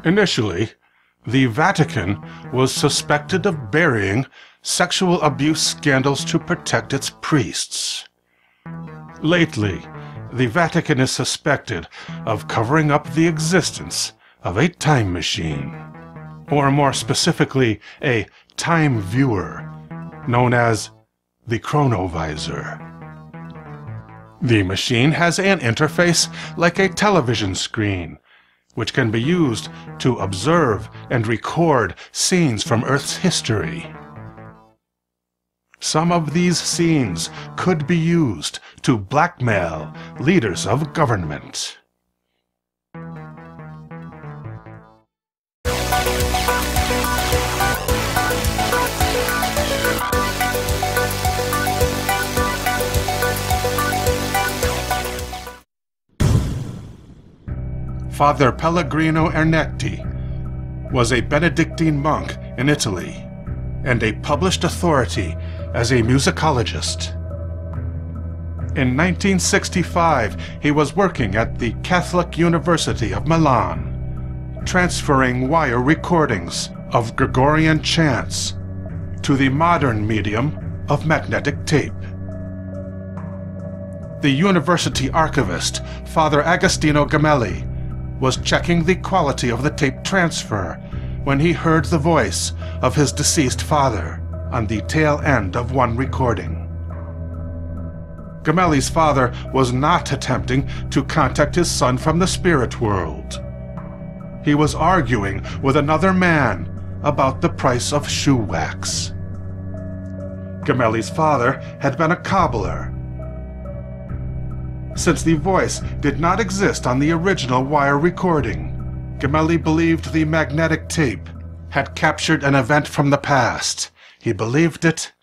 Initially, the Vatican was suspected of burying sexual abuse scandals to protect its priests. Lately, the Vatican is suspected of covering up the existence of a time machine, or more specifically, a time viewer, known as the Chronovisor. The machine has an interface like a television screen, which can be used to observe and record scenes from Earth's history. Some of these scenes could be used to blackmail leaders of government. Father Pellegrino Ernetti was a Benedictine monk in Italy and a published authority as a musicologist. In 1965, he was working at the Catholic University of Milan, transferring wire recordings of Gregorian chants to the modern medium of magnetic tape. The university archivist, Father Agostino Gemelli, was checking the quality of the tape transfer when he heard the voice of his deceased father on the tail end of one recording. Gemelli's father was not attempting to contact his son from the spirit world. He was arguing with another man about the price of shoe wax. Gemelli's father had been a cobbler. Since the voice did not exist on the original wire recording, Gemelli believed the magnetic tape had captured an event from the past. He believed it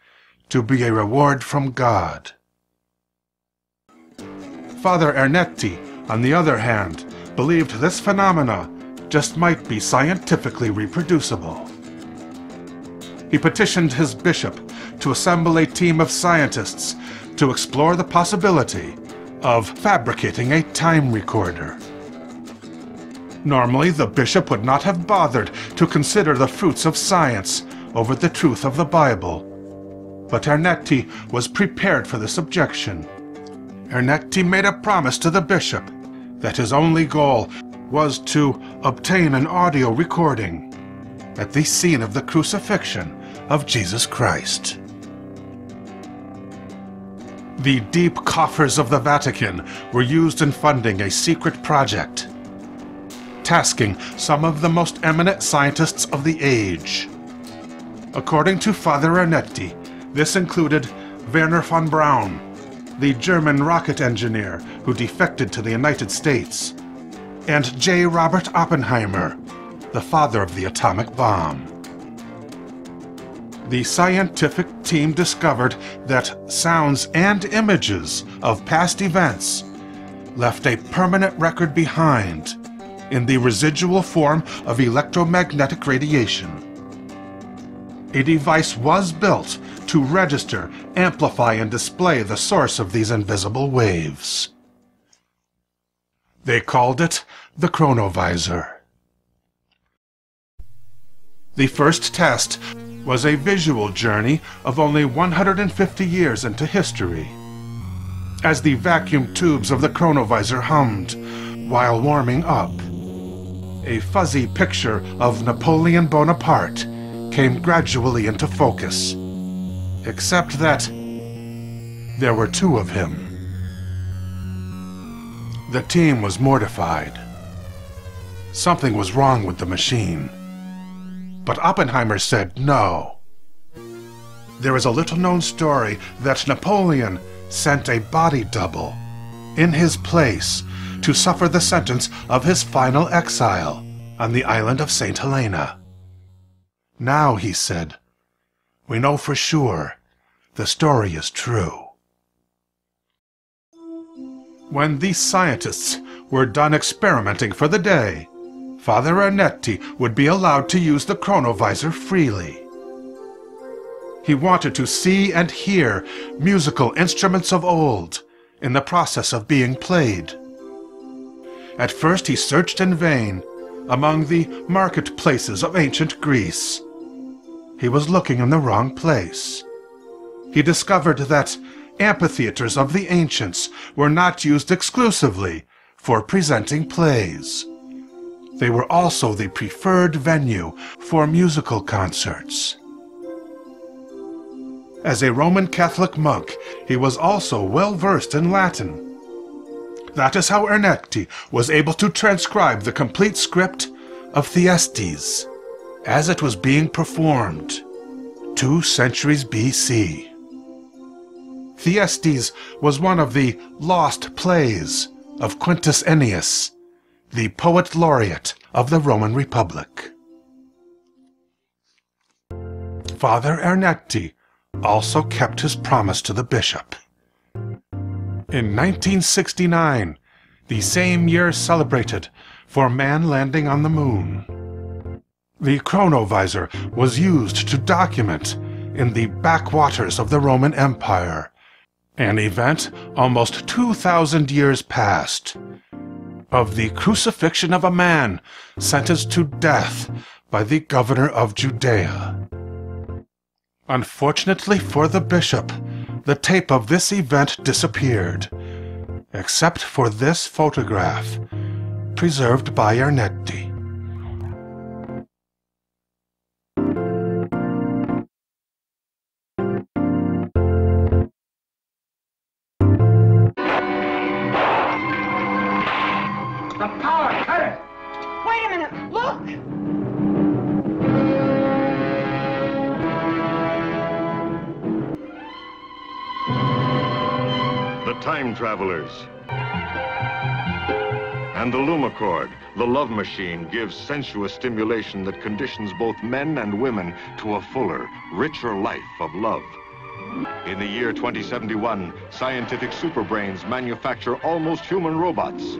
to be a reward from God. Father Ernetti, on the other hand, believed this phenomena just might be scientifically reproducible. He petitioned his bishop to assemble a team of scientists to explore the possibility of fabricating a time recorder. Normally, the bishop would not have bothered to consider the fruits of science over the truth of the Bible, but Ernetti was prepared for this objection. Ernetti made a promise to the bishop that his only goal was to obtain an audio recording at the scene of the crucifixion of Jesus Christ. The deep coffers of the Vatican were used in funding a secret project, tasking some of the most eminent scientists of the age. According to Father Ernetti, this included Werner von Braun, the German rocket engineer who defected to the United States, and J. Robert Oppenheimer, the father of the atomic bomb. The scientific team discovered that sounds and images of past events left a permanent record behind in the residual form of electromagnetic radiation. A device was built to register, amplify, and display the source of these invisible waves. They called it the Chronovisor. The first test was a visual journey of only 150 years into history. As the vacuum tubes of the Chronovisor hummed while warming up, a fuzzy picture of Napoleon Bonaparte came gradually into focus, except that there were two of him. The team was mortified. Something was wrong with the machine. But Oppenheimer said no. There is a little-known story that Napoleon sent a body double in his place to suffer the sentence of his final exile on the island of St. Helena. Now, he said, we know for sure the story is true. When these scientists were done experimenting for the day, Father Ernetti would be allowed to use the Chronovisor freely. He wanted to see and hear musical instruments of old in the process of being played. At first he searched in vain, among the marketplaces of ancient Greece. He was looking in the wrong place. He discovered that amphitheaters of the ancients were not used exclusively for presenting plays. They were also the preferred venue for musical concerts. As a Roman Catholic monk, he was also well versed in Latin. That is how Ernetti was able to transcribe the complete script of Thyestes as it was being performed 2 centuries BC. Thyestes was one of the lost plays of Quintus Ennius, the poet laureate of the Roman Republic. Father Ernetti also kept his promise to the bishop. In 1969, the same year celebrated for man landing on the moon, the Chronovisor was used to document in the backwaters of the Roman Empire an event almost 2,000 years past, of the crucifixion of a man sentenced to death by the governor of Judea. Unfortunately for the bishop, the tape of this event disappeared, except for this photograph, preserved by Ernetti. The power cutter! Wait a minute, look! The Time Travelers. And the Lumicord, the love machine, gives sensuous stimulation that conditions both men and women to a fuller, richer life of love. In the year 2071, scientific superbrains manufacture almost human robots.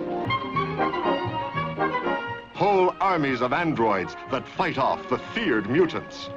Whole armies of androids that fight off the feared mutants.